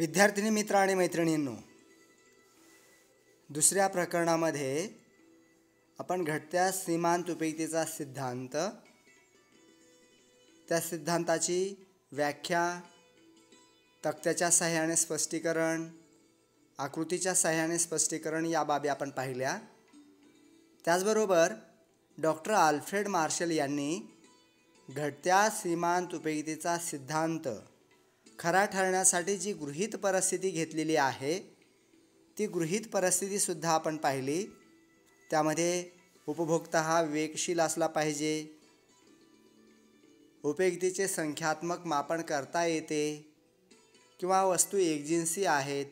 विद्यार्थिनी मित्र आणि मैत्रिणींनो, दुसऱ्या प्रकरणामध्ये आपण घटत्या सीमांत उपयुक्ततेचा सिद्धांत, त्या सिद्धांताची व्याख्या, तक्त्याच्या सहाय्याने स्पष्टीकरण, आकृतीच्या सहाय्याने स्पष्टीकरण या बाबी आपण पाहिल्या। त्याचबरोबर डॉक्टर अल्फ्रेड मार्शल यांनी घटत्या सीमांत उपयुक्ततेचा सिद्धांत खरा ठरण्यासाठी जी गृहीत परिस्थिती घेतलेली आहे ती गृहीत परिस्थिती सुद्धा आपण पाहिली। त्यामध्ये उपभोक्ता हा विवेकशील असला पाहिजे, उपयुक्ततेचे संख्यात्मक मापन करता येते किंवा वस्तू एकजिन्सी आहेत,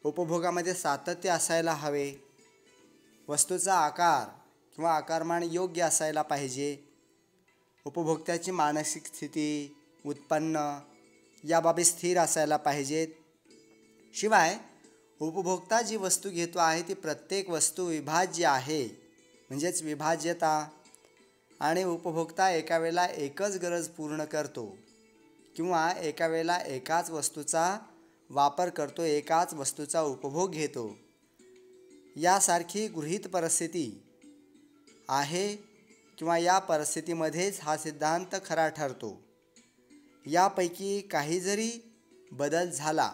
उपभोगामध्ये सातत्य असायला हवे, वस्तूचा आकार किंवा आकारमान योग्य असायला पाहिजे, उपभोक्त्याची मानसिक स्थिती, उत्पन्न या बाबी स्थिर असायला पाहिजेत। शिवाय उपभोक्ता जी वस्तू घेतो आहे ती प्रत्येक वस्तू विभाज्य आहे, म्हणजेच विभाज्यता, आणि उपभोक्ता एका वेळेला एकच गरज पूर्ण करतो किंवा एका वेळेला एकाच वस्तूचा वापर करतो, एकाच वस्तूचा उपभोग घेतो, यासारखी गृहीत परिस्थिती आहे किंवा या परिस्थितीमध्येच हा सिद्धांत खरा ठरतो। यापैकी काही जरी बदल झाला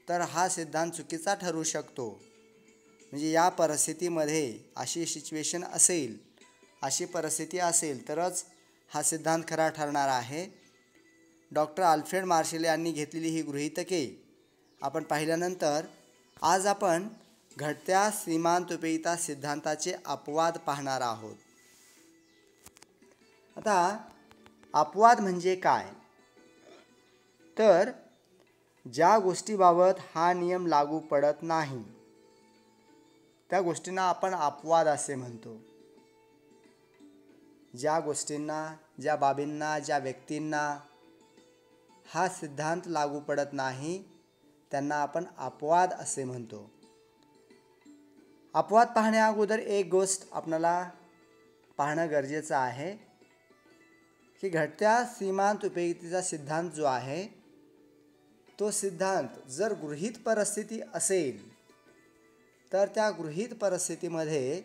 तर हा सिद्धांत चुकीचा ठरू शकतो। म्हणजे या परिस्थितीमध्ये अशी सिच्युएशन असेल, अशी परिस्थिती असेल तरच हा सिद्धांत खरा ठरणार आहे। डॉक्टर अल्फ्रेड मार्शल यांनी घेतलेली ही गृहीतके आपण पाहिल्यानंतर आज आपण घटत्या सीमांत उपयुक्तता सिद्धांताचे अपवाद पाहणार आहोत। आता अपवाद म्हणजे काय? तर ज्या गोष्टीबाबत हा नियम लागू पडत नाही त्या गोष्टींना आपण अपवाद असे म्हणतो। ज्या गोष्टींना, ज्या बाबींना, ज्या व्यक्तींना हा सिद्धांत लागू पडत नाही त्यांना आपण अपवाद असे म्हणतो। अपवाद पाहण्या अगोदर एक गोष्ट आपल्याला पाहणं गरजेचं आहे की घटत्या सीमांत उपयुक्ततेचा सिद्धांत जो आहे तो सिद्धांत जर गृहीत परिस्थिती असेल तर त्या गृहीत परिस्थितीमध्ये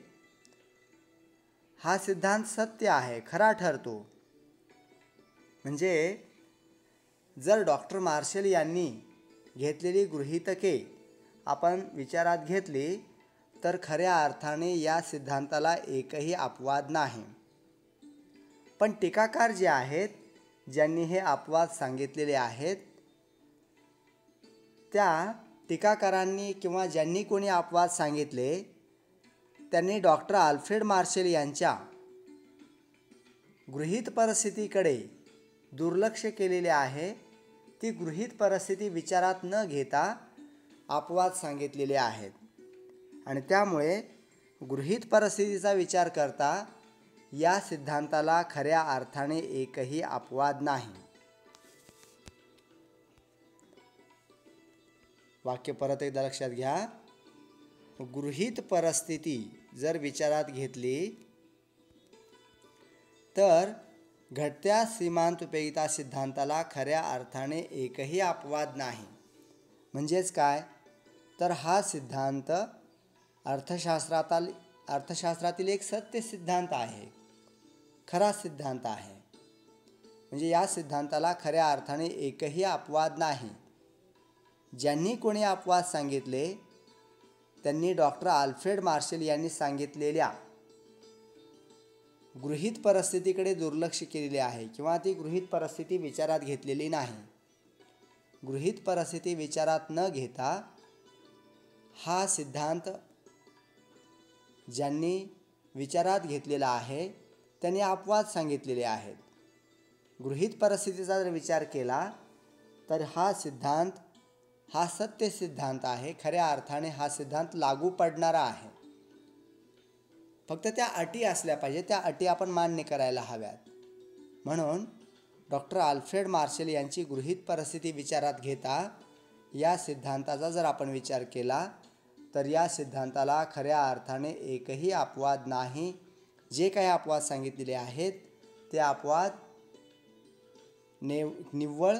हा सिद्धांत सत्य आहे, खरा ठरतो। म्हणजे जर डॉक्टर मार्शल यांनी घेतलेली गृहीतके आपण विचारात घेतली तर खऱ्या अर्थाने या सिद्धांताला एकही अपवाद नाही। पण टीकाकार जे आहेत, ज्यांनी हे अपवाद सांगितलेले आहेत, त्या टीकाकारांनी किंवा ज्यांनी कोणी अपवाद सांगितले त्यांनी डॉक्टर अल्फ्रेड मार्शल यांच्या गृहीत परिस्थितीकडे दुर्लक्ष केलेले आहे। ती गृहीत परिस्थिती विचारात न घेता अपवाद सांगितलेले आहेत आणि त्यामुळे गृहीत परिस्थितीचा विचार करता या सिद्धांताला खऱ्या अर्थाने एकही अपवाद नाही। वाक्य परत एकदा लक्षात घ्या। गृहीत परिस्थिती जर विचारात घेतली तर घटत्या सीमांत उपयुक्तता सिद्धांताला खऱ्या अर्थाने एकही अपवाद नाही। म्हणजेच काय? तर हा सिद्धांत अर्थशास्त्रातील एक सत्य सिद्धांत आहे, खरा सिद्धांत आहे। म्हणजे या सिद्धांताला खऱ्या अर्थाने एकही अपवाद नाही। ज्यांनी कोणी अपवाद सांगितले त्यांनी डॉक्टर अल्फ्रेड मार्शल यांनी सांगितलेल्या गृहीत परिस्थितीकडे दुर्लक्ष केलेले आहे किंवा ती गृहीत परिस्थिती विचारात घेतलेली नाही। गृहीत परिस्थिती विचारात न घेता हा सिद्धांत ज्यांनी विचारात घेतलेला आहे त्यांनी अपवाद सांगितलेले आहेत। गृहीत परिस्थितीचा जर विचार केला तर हा सिद्धांत हा सत्य सिद्धांत आहे, खऱ्या अर्थाने हा सिद्धांत लागू पडणारा आहे। फक्त त्या अटी असल्या पाहिजे, त्या अटी आपण मान्य करायला हव्यात। म्हणून डॉक्टर अल्फ्रेड मार्शल यांची गृहीत परिस्थिती विचारात घेता या सिद्धांताचा जर आपण विचार केला तर या सिद्धांताला खऱ्या अर्थाने एकही अपवाद नाही। जे काही अपवाद सांगितलेले आहेत ते अपवाद निव्वळ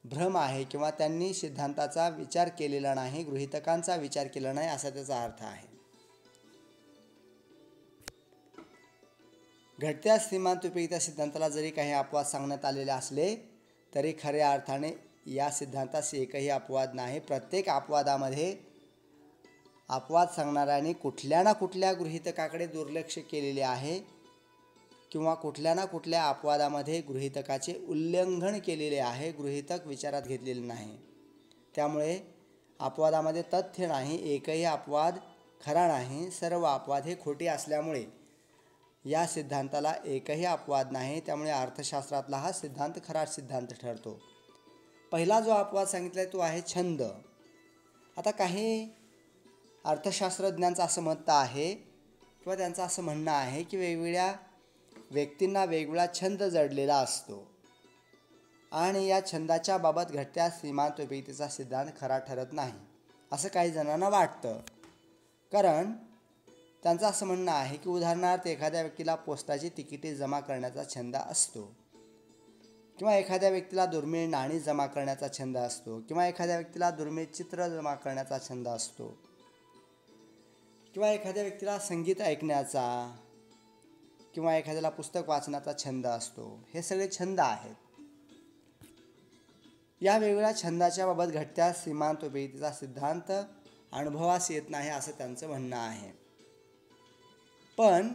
भ्रम आहे किंवा त्यांनी सिद्धांताचा विचार केलेला नाही, गृहीतकांचा विचार केला नाही असा त्याचा अर्थ आहे. घटत्या सीमांत उपयोगिता सिद्धांताला जरी काही अपवाद सांगण्यात आलेले असले तरी खऱ्या अर्थाने या सिद्धांतास एकही अपवाद नाही. प्रत्येक अपवादामध्ये अपवाद सांगणाऱ्यांनी कुठल्या ना कुठल्या गृहीतकाकडे दुर्लक्ष केलेले आहे किंवा कुठल्या ना कुठल्या अपवादामध्ये गृहीतकाचे उल्लंघन केलेले आहे, गृहीतक विचारात घेतलेले नाही. त्यामुळे अपवादामध्ये तथ्य नाही, एकही अपवाद खरा नाही, सर्व अपवाद हे खोटे असल्यामुळे या सिद्धांताला एकही अपवाद नाही. त्यामुळे अर्थशास्त्रातला हा सिद्धांत खरा सिद्धांत ठरतो. पहिला जो अपवाद सांगितला तो आहे छंद. आता काही अर्थशास्त्रज्ञांचं असं मत आहे किंवा त्यांचं असं म्हणणं आहे की वेगवेगळ्या व्यक्तींना वेगवेगळा छंद जडलेला असतो आणि या छंदाच्या बाबत घटत्या सीमांत उपयोगितेचा सिद्धांत खरा ठरत नाही असं काही जणांना वाटतं. कारण त्यांचं असं म्हणणं आहे की उदाहरणार्थ एखाद्या व्यक्तीला पोस्टाची तिकिटे जमा करण्याचा छंद असतो किंवा एखाद्या व्यक्तीला दुर्मिळ नाणी जमा करण्याचा छंद असतो किंवा एखाद्या व्यक्तीला दुर्मिळ चित्र जमा करण्याचा छंद असतो किंवा एखाद्या व्यक्तीला संगीत ऐकण्याचा किंवा एखाद्याला पुस्तक वाचण्याचा छंद असतो. हे सगळे छंद आहेत. या वेगवेगळ्या छंदाच्या बाबत घटत्या सीमांत उपयोगितेचा सिद्धांत अनुभवास येत नाही असं त्यांचं म्हणणं आहे. पण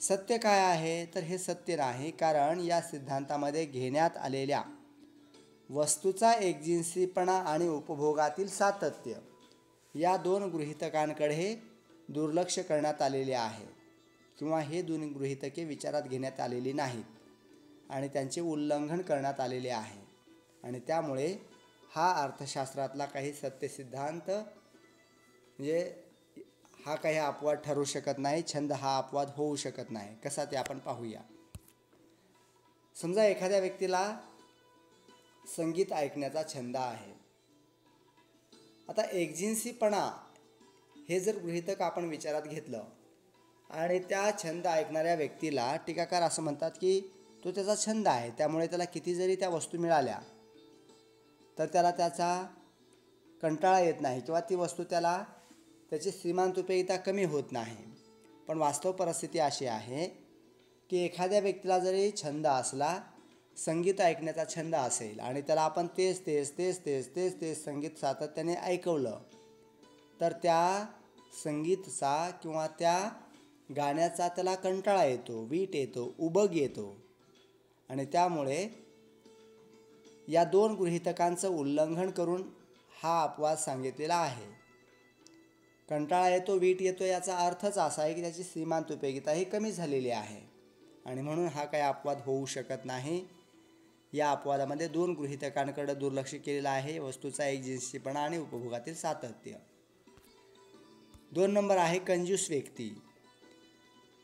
सत्य काय आहे तर हे सत्य नाही, कारण या सिद्धांतामध्ये घेण्यात आलेल्या वस्तूचा एकजिन्सीपणा आणि उपभोगातील सातत्य या दोन गृहीतकांकडे दुर्लक्ष करण्यात आलेले आहे किंवा हे दोन गृहीतके विचारात घेण्यात आलेली नाहीत आणि त्यांचे उल्लंघन करण्यात आलेले आहे. आणि त्यामुळे हा अर्थशास्त्रातला काही सत्य सिद्धांत म्हणजे हा काही अपवाद ठरू शकत नाही. छंद हा अपवाद होऊ शकत नाही. कसा ते आपण पाहूया. समजा एखाद्या व्यक्तीला संगीत ऐकण्याचा छंद आहे. आता एकजिन्सीपणा हे जर गृहीतक आपण विचारात घेतलं आणि त्या छंद ऐकणाऱ्या व्यक्तीला टीकाकार असं म्हणतात की तो त्याचा छंद आहे, त्यामुळे त्याला किती जरी त्या वस्तू मिळाल्या तर त्याला त्याचा कंटाळा येत नाही किंवा ती वस्तू त्याला त्याची सीमांत उपयोगिता कमी होत नाही. पण वास्तव परिस्थिती अशी आहे की एखाद्या व्यक्तीला जरी छंद असला, संगीत ऐकण्याचा छंद असेल आणि त्याला आपण तेच संगीत सातत्याने ऐकवलं तर त्या संगीतचा किंवा त्या गाण्याचा त्याला कंटाळा येतो, वीट येतो, उबग येतो आणि त्यामुळे या दोन गृहीतकांचं उल्लंघन करून हा अपवाद सांगितलेला आहे. कंटाळा येतो, वीट येतो याचा अर्थच असा आहे की त्याची सीमांत उपयोगिता ही कमी झालेली आहे आणि म्हणून हा काही अपवाद होऊ शकत नाही. या अपवादामध्ये दोन गृहीतकांकडे दुर्लक्ष केलेलं आहे, वस्तूचा एकजिन्सीपणा आणि उपभोगातील सातत्य. 2 नंबर आहे कंजूस व्यक्ती.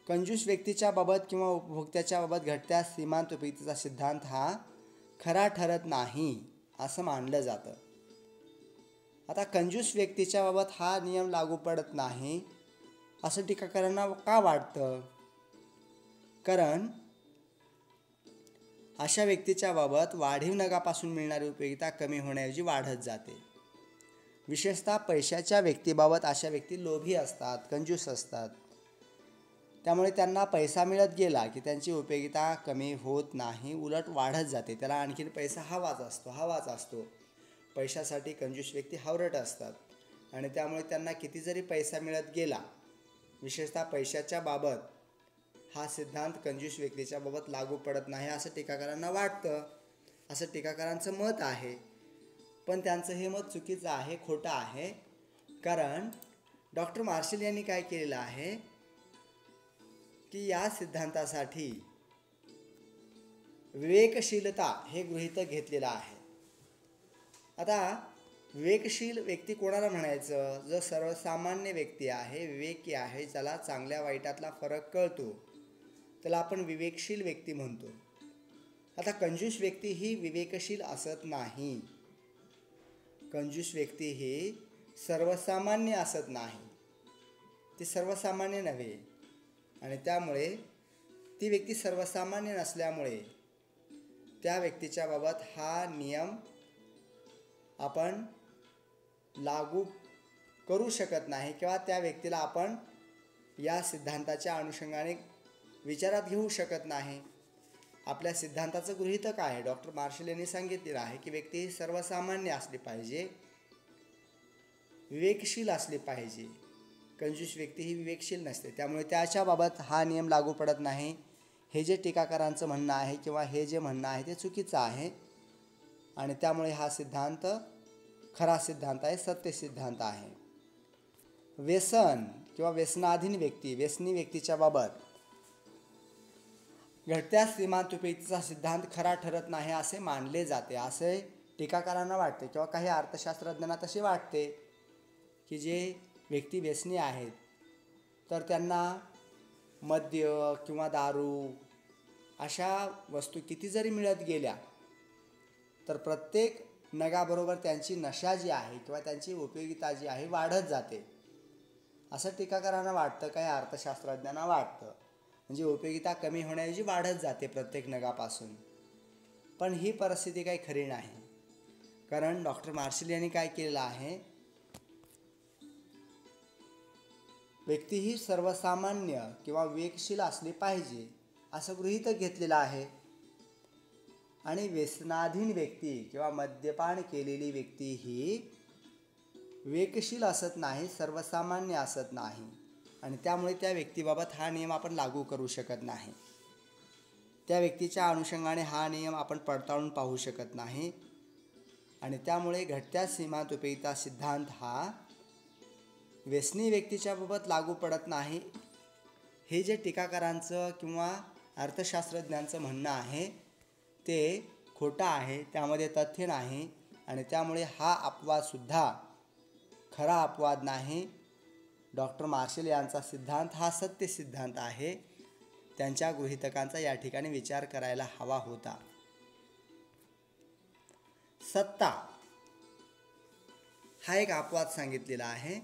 कंजूस व्यक्तीच्या बाबत किंवा उपभोक्त्याच्या बाबत घटत्या सीमांत उपयोगितेचा सिद्धांत हा खरा ठरत नाही असं मानलं जातं. आता कंजूस व्यक्तीच्या बाबत हा नियम लागू पडत नाही असं टीकाकारांना का वाटतं? कारण अशा व्यक्तीच्या बाबत वाढीव नगापासून मिळणारी उपयोगिता कमी होण्याऐवजी वाढत जाते. विशेषतः पैशाच्या व्यक्तीबाबत अशा व्यक्ती लोभी असतात, कंजूस असतात. त्यामुळे त्यांना पैसा मिळत गेला की त्यांची उपयोगिता कमी होत नाही, उलट वाढत जाते. त्याला आणखीन पैसा हवाच असतो. पैशासाठी कंजूस व्यक्ती हावरट असतात आणि त्यामुळे त्यांना किती जरी पैसा मिळत गेला, विशेषतः पैशाच्या बाबत हा सिद्धांत कंजूस व्यक्तीच्या बाबत लागू पडत नाही असं टीकाकारांना वाटतं. असं टीकाकारांचं मत आहे. पण त्यांचं हे मत चुकीचं आहे, खोटं आहे. कारण डॉक्टर मार्शल यांनी काय केलेलं आहे की या सिद्धांतासाठी विवेकशीलता हे गृहीतक घेतलेलं आहे. आता विवेकशील व्यक्ती कोणाला म्हणायचं? जो सर्वसामान्य व्यक्ती आहे, विवेकी आहे, ज्याला चांगल्या वाईटातला फरक कळतो, त्याला आपण विवेकशील व्यक्ती म्हणतो. आता कंजूस व्यक्ती ही विवेकशील असत नाही. कंजूस व्यक्ती ही सर्वसामान्य असत नाही, ती सर्वसामान्य नव्हे आणि त्यामुळे ती व्यक्ती सर्वसामान्य नसल्यामुळे त्या व्यक्तीच्या बाबत हा नियम आपण लागू करू शकत नाही किंवा त्या व्यक्तीला आपण या सिद्धांताच्या अनुषंगाने विचारात घेऊ शकत नाही. आपल्या सिद्धांताचं गृहीतक आहे. डॉक्टर मार्शल यांनी सांगितलेलं आहे की व्यक्ती ही सर्वसामान्य असली पाहिजे, विवेकशील असली पाहिजे. कंजूस व्यक्ती ही विवेकशील नसते, त्यामुळे त्याच्याबाबत हा नियम लागू पडत नाही. हे जे टीकाकारांचं म्हणणं आहे किंवा हे जे म्हणणं आहे ते चुकीचं आहे आणि त्यामुळे हा सिद्धांत खरा सिद्धांत आहे, सत्य सिद्धांत आहे. व्यसन किंवा व्यसनाधीन व्यक्ती, व्यसनी व्यक्तीच्या बाबत घटत्या सीमांत उपयुक्ततेचा सिद्धांत खरा ठरत नाही असे मानले जाते, असे टीकाकारांना वाटते किंवा काही अर्थशास्त्रज्ञांना तसे वाटते की जे व्यक्ती व्यसनी आहेत तर त्यांना मद्य किंवा दारू अशा वस्तू किती जरी मिळत गेल्या तर प्रत्येक नगाबरोबर त्यांची नशा जी आहे किंवा त्यांची उपयोगिता जी आहे वाढत जाते, असं टीकाकारांना वाटतं, काही अर्थशास्त्रज्ञांना वाटतं. म्हणजे उपयोगिता कमी होण्याऐवजी वाढत जाते प्रत्येक नगापासून. पण ही परिस्थिती काही खरी नाही, कारण डॉक्टर मार्शल यांनी काय केलेलं आहे, व्यक्ती ही सर्वसामान्य किंवा विवेकशील असली पाहिजे असं गृहीतक घेतलेलं आहे. आणि व्यसनाधीन व्यक्ती किंवा मद्यपान केलेली व्यक्ती ही विवेकशील असत नाही, सर्वसामान्य असत नाही आणि त्यामुळे त्या व्यक्तीबाबत हा नियम आपण लागू करू शकत नाही. त्या व्यक्तीच्या अनुषंगाने हा नियम आपण पडताळून पाहू शकत नाही आणि त्यामुळे घटत्या सीमांत उपयुक्तता सिद्धांत हा व्यसनी व्यक्तीच्या बाबत लागू पडत नाही. हे जे टीकाकारांचं किंवा अर्थशास्त्रज्ञांचं म्हणणं आहे ते खोटं आहे, त्यामध्ये तथ्य नाही आणि त्यामुळे हा अपवादसुद्धा खरा अपवाद नाही. डॉक्टर मार्शल यांचा सिद्धांत हा सत्य सिद्धांत आहे. त्यांच्या गृहीतकांचा या ठिकाणी विचार करायला हवा होता. सत्ता हा एक अपवाद सांगितलेला आहे.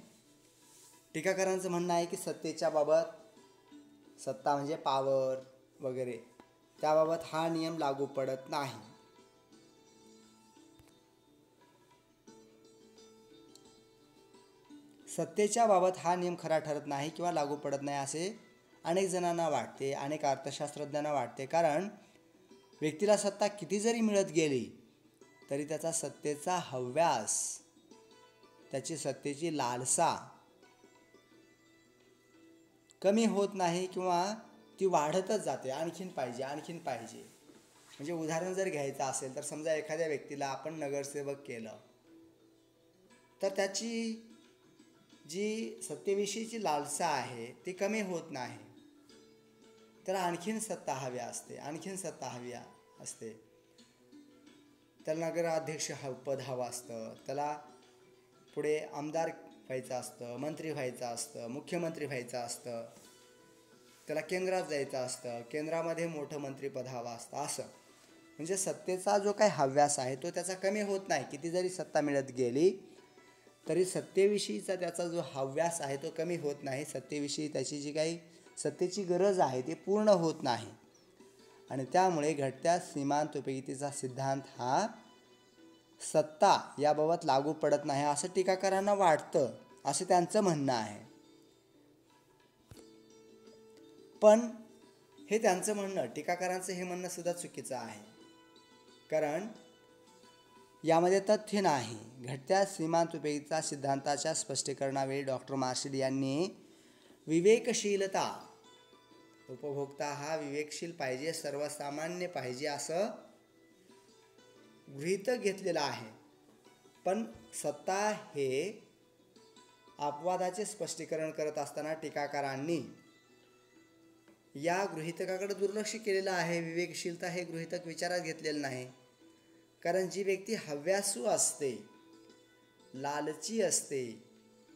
टीकाकारांचं म्हणणं आहे की सत्तेच्या बाबत, सत्ता म्हणजे पॉवर वगैरे, त्याबाबत हा नियम लागू पडत नाही. सत्तेच्या बाबत हा नियम खरा ठरत नाही किंवा लागू पडत नाही असे अनेक जणांना वाटते, अनेक अर्थशास्त्रज्ञांना वाटते. कारण व्यक्तीला सत्ता किती जरी मिळत गेली तरी त्याचा सत्तेचा हव्यास, त्याची सत्तेची लालसा कमी होत नाही किंवा ती वाढतच जाते. आणखीन पाहिजे, आणखीन पाहिजे. म्हणजे उदाहरण जर घ्यायचं असेल तर समजा एखाद्या व्यक्तीला आपण नगरसेवक केलं तर त्याची जी सत्तेविषयीची लालसा आहे ती कमी होत नाही. त्याला आणखीन सत्ता हवी असते, आणखीन सत्ता हवी असते. त्याला नगराध्यक्ष पद हवं असतं, त्याला पुढे आमदार व्हायचं असतं, मंत्री व्हायचं असतं, मुख्यमंत्री व्हायचं असतं, त्याला केंद्रात जायचं असतं, केंद्रामध्ये मोठं मंत्रिपद हवं असतं. असं म्हणजे सत्तेचा जो काही हव्यास आहे तो त्याचा कमी होत नाही. किती जरी सत्ता मिळत गेली तरी सत्तेविषयीचा त्याचा जो हव्यास आहे तो कमी होत नाही. सत्तेविषयी त्याची जी काही सत्तेची गरज आहे ती पूर्ण होत नाही आणि त्यामुळे घटत्या सीमांत उपयुक्ततेचा सिद्धांत हा सत्ता याबाबत लागू पडत नाही असं टीकाकारांना वाटतं, असं त्यांचं म्हणणं आहे. पण हे त्यांचं म्हणणं, टीकाकारांचं हे म्हणणं सुद्धा चुकीचं आहे, कारण यामध्ये तथ्य नाही. घटत्या सीमांत उपयुक्तता सिद्धांताच्या स्पष्टीकरणावेळी डॉक्टर मार्शल यांनी विवेकशीलता, उपभोक्ता हा विवेकशील पाहिजे, सर्वसामान्य पाहिजे असं गृहीतक घेतलेलं आहे. पण सत्ता हे अपवादाचे स्पष्टीकरण करत असताना टीकाकारांनी या गृहीतकाकडे दुर्लक्ष केलेलं आहे. विवेकशीलता हे गृहीतक विचारात घेतलेलं नाही. कारण जी व्यक्ती हव्यासू असते, लालची असते,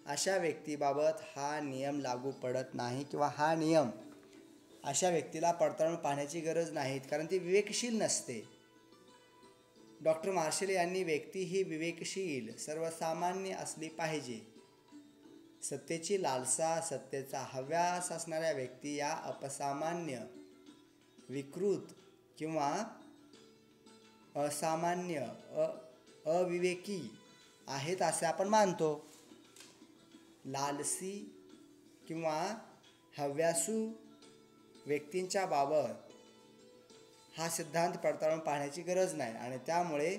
अशा व्यक्तीबाबत हा नियम लागू पडत नाही किंवा हा नियम अशा व्यक्तीला पडताळून पाहण्याची गरज नाही, कारण ती विवेकशील नसते. डॉक्टर मार्शल यांनी व्यक्ती ही विवेकशील, सर्वसामान्य असली पाहिजे. सत्तेची लालसा, सत्तेचा हव्यास असणाऱ्या व्यक्ती या अपसामान्य, विकृत किंवा असामान्य अविवेकी आहेत असे आपण मानतो. लालसी किंवा हव्यासू व्यक्तींच्या बाबत हा सिद्धांत पडताळून पाहण्याची गरज नाही आणि त्यामुळे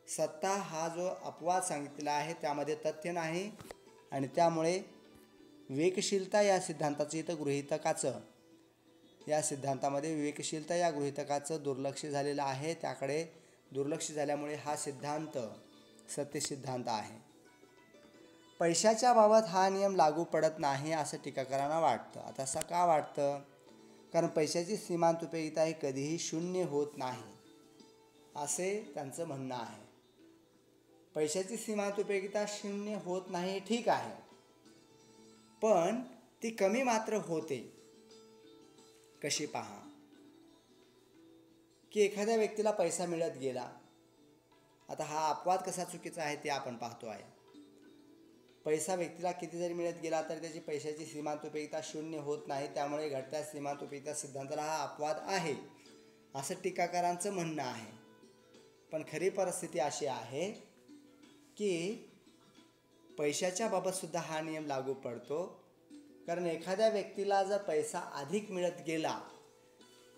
सत्ता हा जो अपवाद सांगितलेला आहे त्यामध्ये तथ्य नाही आणि त्यामुळे विवेकशीलता या सिद्धांताचं इथं गृहीतकाचं या सिद्धांतामध्ये विवेकशीलता या गृहीतकाचं दुर्लक्ष झालेलं आहे. त्याकडे दुर्लक्ष झाल्यामुळे हा सिद्धांत सत्य सिद्धांत आहे. पैशाच्या बाबत हा नियम लागू पडत नाही असं टीकाकारांना वाटतं. आता असं का वाटतं? कारण पैशाची सीमांत उपयोगिता ही कधीही शून्य होत नाही असे त्यांचं म्हणणं आहे. पैशाची सीमांत उपयोगिता शून्य होत नाही ठीक आहे, पण ती कमी मात्र होते. कशी पहा की एखाद्या व्यक्तीला पैसा मिळत गेला. आता हा अपवाद कसा चुकीचा आहे ते आपण पाहतो आहे. पैसा व्यक्तीला किती जरी मिळत गेला तर त्याची पैशाची सीमांत उपयोगिता शून्य होत नाही. त्यामुळे घटत्या सीमांत उपयोगिता सिद्धांताला हा अपवाद आहे असं टीकाकारांचं म्हणणं आहे. पण खरी परिस्थिती अशी आहे की पैशाच्या बाबतसुद्धा हा नियम लागू पडतो. कारण एखाद्या व्यक्तीला जर पैसा अधिक मिळत गेला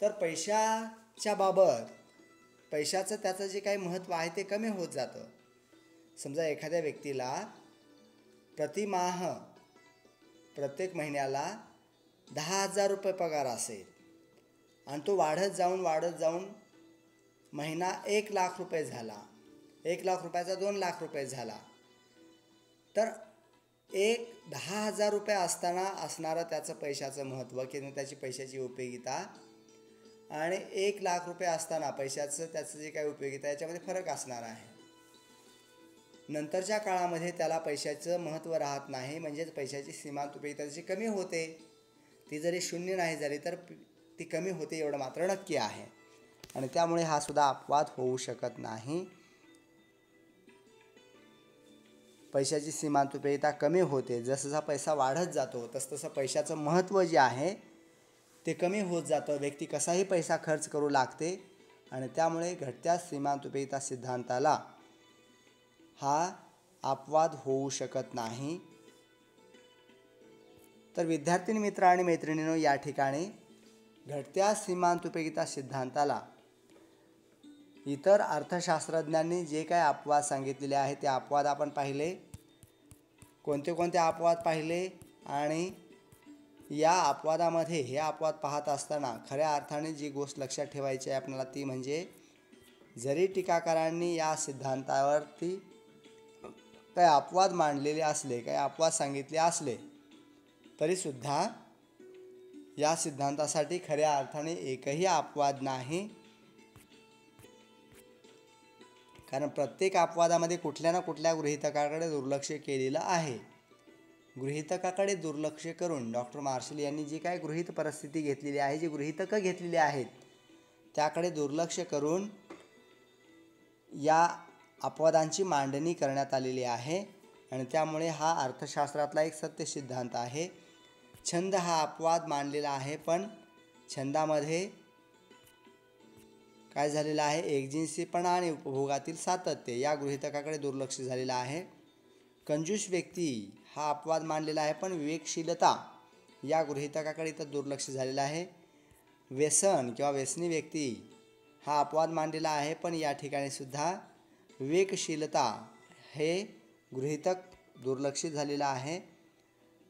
तर पैशाच्या बाबत पैशाचं त्याचं जे काही महत्त्व आहे ते कमी होत जातं. समजा एखाद्या व्यक्तीला प्रत्येक महिन्याला 10,000 रुपये पगार असेल आणि तो वाढत जाऊन महिना 1,00,000 रुपये झाला, 1,00,000 रुपयाचा 2,00,000 रुपये झाला, तर 10,000 रुपये असताना असणारं त्याचं पैशाचं महत्त्व किंवा त्याची पैशाची उपयोगिता आणि 1,00,000 रुपये असताना पैशाचं त्याचं जे काही उपयोगिता याच्यामध्ये फरक असणार आहे. नंतरच्या काळामध्ये त्याला पैशाचं महत्त्व राहत नाही, म्हणजेच पैशाची सीमांत उपयोगिता त्याची कमी होते. ती जरी शून्य नाही झाली तर ती कमी होते एवढं मात्र नक्की आहे आणि त्यामुळे हा सुद्धा अपवाद होऊ शकत नाही. पैशाची सीमांत उपयोगिता कमी होते. जसजसा पैसा वाढत जातो तसतसं पैशाचं महत्त्व जे आहे ते कमी होत जातं. व्यक्ती कसाही पैसा खर्च करू लागते आणि त्यामुळे घटत्या सीमांत उपयोगिता सिद्धांताला हा अपवाद होऊ शकत नाही. तर विद्यार्थी मित्र आणि मैत्रिणींनो, या ठिकाणी घटत्या सीमांत उपयोगिता सिद्धांताला इतर अर्थशास्त्रज्ञांनी जे काही अपवाद सांगितलेले आहेत ते अपवाद आपण पाहिले. कोणते कोणते अपवाद पाहिले आणि या अपवादामध्ये हे अपवाद पाहत असताना खऱ्या अर्थाने जी गोष्ट लक्षात ठेवायची आहे आपल्याला ती म्हणजे जरी टीकाकारांनी या सिद्धांतावरती काही अपवाद मांडलेले असले, काही अपवाद सांगितले असले तरीसुद्धा या सिद्धांतासाठी खऱ्या अर्थाने एकही अपवाद नाही. कारण प्रत्येक अपवादामध्ये कुठल्या ना कुठल्या गृहीतकाकडे दुर्लक्ष केलेलं आहे. गृहीतकाकडे दुर्लक्ष करून डॉक्टर मार्शल यांनी जी काय गृहीत परिस्थिती घेतलेली आहे, जी गृहीतकं घेतलेली आहेत त्याकडे दुर्लक्ष करून या अपवादांची मांडणी करण्यात आलेली आहे आणि त्यामुळे हा अर्थशास्त्रातला एक सत्य सिद्धांत आहे. छंद हा अपवाद मानलेला आहे, पण छंदामध्ये काय झालेलं आहे, एकजिन्सीपणा आणि उपभोगातील सातत्य या गृहीतकाकडे दुर्लक्ष झालेलं आहे. कंजूस व्यक्ती हा अपवाद मानलेला आहे, पण विवेकशीलता या गृहीतकाकडे इथं दुर्लक्ष झालेलं आहे. व्यसन किंवा व्यसनी व्यक्ती हा अपवाद मानलेला आहे, पण या ठिकाणी सुद्धा विवेकशीलता हे गृहीतक दुर्लक्षित झालेलं आहे.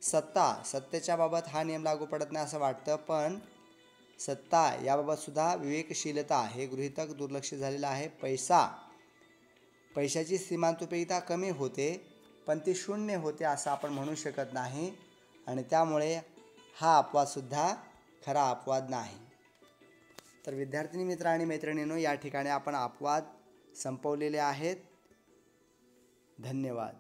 सत्तेच्या बाबत हा नियम लागू पडत नाही असं वाटतं, पण सत्ता याबाबत सुद्धा विवेकशीलता हे गृहीतक दुर्लक्षित झालेलं आहे. पैशाची सीमांत उपयोगिता कमी होते, पण ती शून्य होते असं आपण म्हणू शकत नाही आणि त्यामुळे हा अपवादसुद्धा खरा अपवाद नाही. तर विद्यार्थी मित्र आणि मैत्रिणींनो, या ठिकाणी आपण अपवाद संपवलेले आहेत. धन्यवाद.